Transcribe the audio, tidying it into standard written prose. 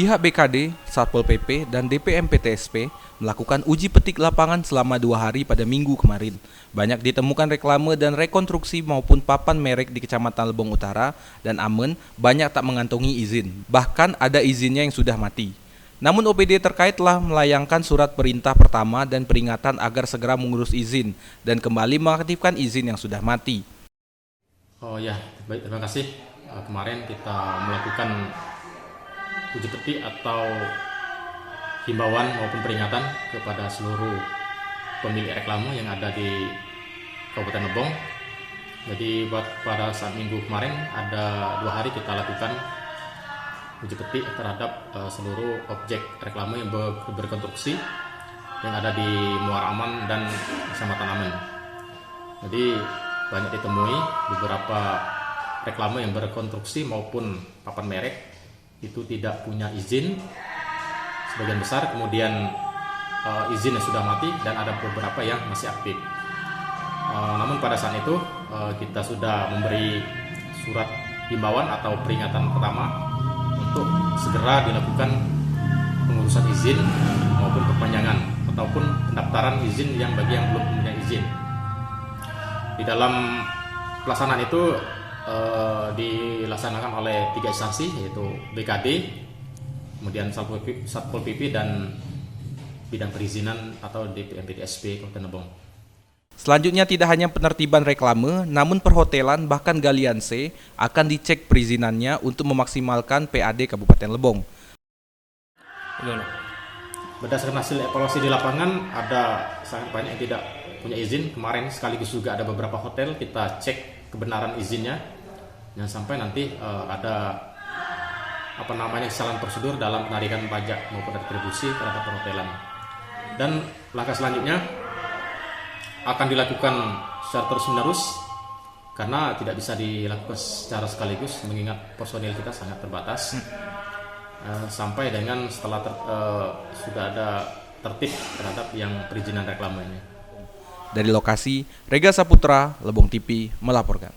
Pihak BKD, Satpol PP, dan DPMPTSP melakukan uji petik lapangan selama 2 hari pada Minggu kemarin. Banyak ditemukan reklame dan rekonstruksi maupun papan merek di Kecamatan Lebong Utara dan Amen banyak tak mengantongi izin. Bahkan ada izinnya yang sudah mati. Namun OPD terkait telah melayangkan surat perintah pertama dan peringatan agar segera mengurus izin dan kembali mengaktifkan izin yang sudah mati. Oh ya, baik, terima kasih. Kemarin kita melakukan uji petik atau himbauan maupun peringatan kepada seluruh pemilik reklame yang ada di Kabupaten Lebong. Jadi pada saat minggu kemarin ada 2 hari kita lakukan uji petik terhadap seluruh objek reklame yang berkonstruksi yang ada di Muara Aman dan Kecamatan Amen. Jadi banyak ditemui beberapa reklame yang berkonstruksi maupun papan merek itu tidak punya izin sebagian besar, kemudian izin yang sudah mati dan ada beberapa yang masih aktif. Namun pada saat itu kita sudah memberi surat himbauan atau peringatan pertama untuk segera dilakukan pengurusan izin maupun perpanjangan ataupun pendaftaran izin yang bagi yang belum punya izin. Di dalam pelaksanaan itu dilaksanakan oleh 3 instansi, yaitu BKD, kemudian Satpol PP dan bidang perizinan atau DPMPTSP Kabupaten Lebong. Selanjutnya tidak hanya penertiban reklame, namun perhotelan bahkan galian C akan dicek perizinannya untuk memaksimalkan PAD Kabupaten Lebong. Berdasarkan hasil evaluasi di lapangan, ada sangat banyak yang tidak punya izin. Kemarin sekaligus juga ada beberapa hotel kita cek kebenaran izinnya, jangan sampai nanti ada kesalahan prosedur dalam penarikan pajak maupun retribusi terhadap perhotelan. Dan langkah selanjutnya akan dilakukan secara terus-menerus karena tidak bisa dilakukan secara sekaligus mengingat personil kita sangat terbatas. Sampai dengan setelah sudah ada tertib terhadap yang perizinan reklame ini. Dari lokasi, Rega Saputra, Lebong TV melaporkan.